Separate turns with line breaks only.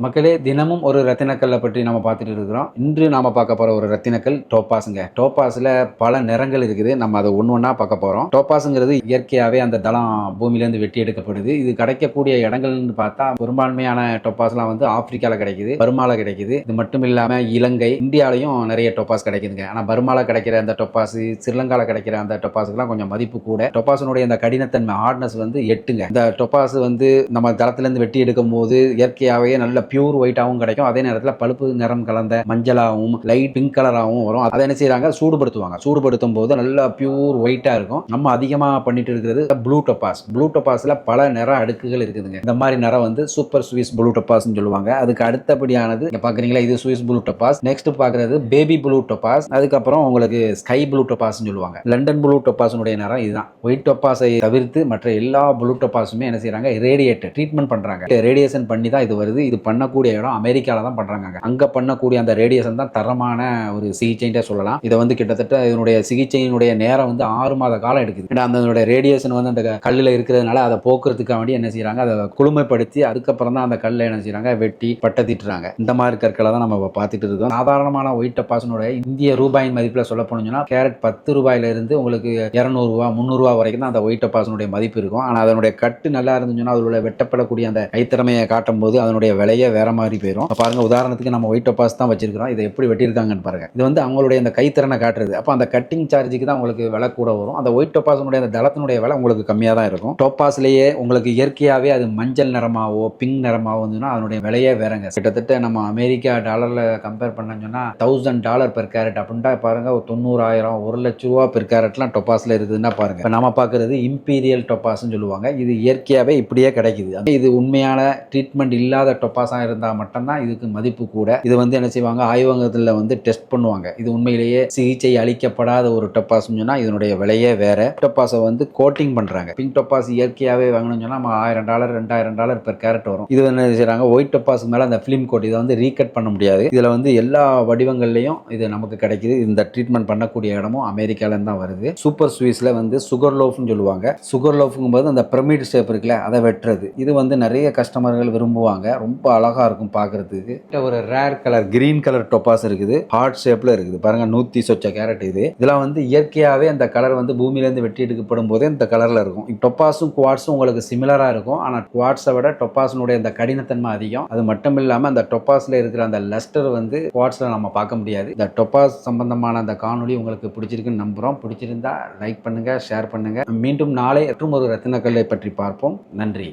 மக்களே, தினமும் ஒரு ரத்தினக்கல்லை பற்றி நம்ம பார்த்துட்டு இருக்கிறோம். இன்று நாம பார்க்க போற ஒரு ரத்தினக்கல் டோப்பாஸுங்க. டோப்பாஸ்ல பல நிறங்கள் இருக்குது. நம்ம அதை ஒண்ணா பார்க்க போறோம். டோப்பாஸுங்கிறது இயற்கையாவே அந்த தளம் பூமியிலேருந்து வெட்டி எடுக்கப்படுது. இது கிடைக்கக்கூடிய இடங்கள்னு பார்த்தா பெரும்பான்மையான டோப்பாஸ்லாம் வந்து ஆப்பிரிக்கால கிடைக்குது, பர்மால கிடைக்குது. இது மட்டும் இல்லாம இலங்கை, இந்தியாலையும் நிறைய டோப்பாஸ் கிடைக்குதுங்க. ஆனா பர்மால கிடைக்கிற அந்த டோப்பாஸ், ஸ்ரீலங்கால கிடைக்கிற அந்த டோப்பாஸுக்குலாம் கொஞ்சம் மதிப்பு கூட. டோப்பாஸினுடைய அந்த கடினத்தன்மை ஹார்ட்னஸ் வந்து 8ங்க. இந்த டோப்பாஸ் வந்து நம்ம தளத்திலேருந்து வெட்டி எடுக்கும் போது இயற்கையாவே நல்ல பியூர் ஒயிட்டாகவும் கிடைக்கும். அதே நேரத்தில் பழுப்பு நிறம் கலந்த மஞ்சளாகவும் லைட் பிங்க் கலராகவும் வரும். அதை என்ன செய்யறாங்க, சூடுபடுத்துவாங்க. சூடுபடுத்தும் போது நல்ல பியூர் ஒயிட்டா இருக்கும். நம்ம அதிகமாக பண்ணிட்டு இருக்கிறது ப்ளூ டோபாஸ். ப்ளூ டோபாஸ்ல பல நிற அடுக்குகள் இருக்குதுங்க. இந்த மாதிரி நிறம் வந்து சூப்பர் சுவிஸ் ப்ளூ டோபாஸ் சொல்லுவாங்க. அதுக்கு அடுத்தபடியானது பாக்குறீங்களா, இது சுவிஸ் ப்ளூ டோபாஸ். நெக்ஸ்ட் பாக்குறது பேபி ப்ளூ டோபாஸ். அதுக்கப்புறம் உங்களுக்கு ஸ்கை ப்ளூ டோபாஸ் சொல்லுவாங்க. லண்டன் ப்ளூ டோபாஸுடைய நிறம் இதுதான். ஒயிட் டோபாஸை தவிர்த்து மற்ற எல்லா ப்ளூ டோபாஸுமே என்ன செய்யறாங்க, ரேடியேட் ட்ரீட்மெண்ட் பண்றாங்க. ரேடியேஷன் பண்ணி தான் இது வருது. இது பண்ணக்கூடிய இடம் அமெரிக்கால தான் பண்றாங்க. அங்க பண்ணக்கூடிய அந்த ரேடியேஷன் தான் தரமான ஒரு சிகிச்சைன்னு சொல்லலாம். இதை வந்து கிட்டத்தட்ட இதனுடைய சிகிச்சையினுடைய நேரம் வந்து 6 மாத காலம் எடுக்குது. ஏன்னா அந்த ரேடியேஷன் வந்து அந்த கல்லுல இருக்கிறதுனால அதை போக்குறதுக்காக வேண்டி என்ன செய்யறாங்க, அதை குளுமைப்படுத்தி அதுக்கப்புறம் தான் அந்த கல்லை என்ன செய்யறாங்க, வெட்டி பட்டத்திட்டுறாங்க. இந்த மாதிரி கற்களை தான் நம்ம பார்த்துட்டு இருக்கோம். சாதாரணமான ஒயிட் டோபாஸினுடைய இந்திய ரூபாயின் மதிப்புல சொல்ல போனோம்னா கேரட் 10 ரூபாயில இருந்து உங்களுக்கு 200 ரூபாய் 300 ரூபாய் வரைக்கும் தான் அந்த ஒயிட் டோபாஸினுடைய மதிப்பு இருக்கும். ஆனா அதனுடைய கட்டு நல்லா இருந்துச்சுன்னா அதில் வெட்டப்படக்கூடிய அந்த கைத்திறமையை காட்டும் போது அதனுடைய விலையே வேற மாதிரி போயிடும். பாருங்க, உதாரணத்துக்கு நம்ம ஒயிட் டோபாஸ் தான் வச்சிருக்கிறோம். இதை எப்படி வெட்டியிருக்காங்கன்னு பாருங்க. இது வந்து அவங்களுடைய அந்த கைத்திறனை காட்டுறது. அப்போ அந்த கட்டிங் சார்ஜுக்கு தான் உங்களுக்கு விலை கூட வரும். அந்த ஒயிட் டோபாஸினுடைய அந்த தளத்தினுடைய விலை உங்களுக்கு கம்மியாக தான் இருக்கும். டோபாஸ்லேயே உங்களுக்கு இயற்கையாகவே அது மஞ்சள் நிறமாவோ பிங்க் நிறமாவோ இருந்துச்சுன்னா அதனுடைய விலையே வேறங்க. கிட்டத்தட்ட நம்ம அமெரிக்கா டாலர்ல கம்பேர் பண்ணோம்னா $1000 பெர் கேரட் அப்படின்ட்டா பாருங்க, ஒரு 90,000 1,00,000 பெர் கேரட்லாம் டோபாஸ்ல இருக்குதுன்னா பாருங்க. இப்போ நம்ம பார்க்கறது இம்பீரியல் டோபாஸ்ன்னு சொல்லுவாங்க. இது இயற்கையாகவே இப்படியே கிடைக்குது. இது உண்மையான ட்ரீட்மெண்ட் இல்லாத டொப்பாஸா இருந்தால் மட்டும்தான் இதுக்கு மதிப்பு கூட. இது வந்து என்ன செய்வாங்க, ஆய்வகத்தில் வந்து டெஸ்ட் பண்ணுவாங்க. இது உண்மையிலேயே சிகிச்சை அளிக்கப்படாத ஒரு டொப்பாஸ் சொன்னா இதனுடைய விலையே வேற. டொப்பாஸை வந்து கோட்டிங் பண்றாங்க. பிங்க் டொப்பாஸ் இயற்கையாகவே வாங்கணும்னு சொன்னா நம்ம $1000 $2000 பெர் கேரட் வரும். இது என்ன செய்யறாங்க, ஒயிட் டொப்பாஸ் மேல அந்த ஃபிலிம் கோட், இதை வந்து ரீகட் பண்ண முடியாது. இதுல வந்து எல்லா வடிவங்கள்லயும் இது நமக்கு கிடைக்குது. இந்த ட்ரீட்மெண்ட் பண்ணக்கூடிய இடமும் அமெரிக்கால தான் வருது. சூப்பர் சுவிஸ்ல வந்து சுகர் லோஃப்னு சொல்லுவாங்க. சுகர் லோஃப்ங்கும் போது அந்த பிரமிட் ஷேப் இருக்குல்ல, அதை வெட்டுறது. இது வந்து நிறைய கஸ்டமர்கள் விரும்புவாங்க. ரொம்ப அழகா இருக்கும் பார்க்கறதுக்கு. ஒரு rare colour green colour Toppass இருக்குது. ஹார்ட் ஷேப்ல இருக்குது பாருங்க, 100 சொச்ச கேரட். இதெல்லாம் வந்து இயற்கையாவே அந்த கலர் வந்து பூமியில இருந்து வெட்டி எடுக்கப்படும் போதே இந்த கலர்ல இருக்கும். டொப்பாஸும் குவாட்ஸும் உங்களுக்கு சிமிலரா இருக்கும். ஆனா குவாட்ஸை விட டொப்பாஸினுடைய அந்த கடினத்தன்மை அதிகம். அது மட்டும் இல்லாம அந்த டொப்பாஸ்ல இருக்கிற அந்த லஸ்டர் வந்து குவாட்ஸ்ல நம்ம பார்க்க முடியாது. இந்த டொப்பாஸ் சம்பந்தமான அந்த காணொலி உங்களுக்கு பிடிச்சிருக்குன்னு நம்புறோம். பிடிச்சிருந்தா லைக் பண்ணுங்க, ஷேர் பண்ணுங்க. மீண்டும் நாளை மற்றும் ஒரு ரத்தினக்கல்லை பற்றி பார்ப்போம். நன்றி.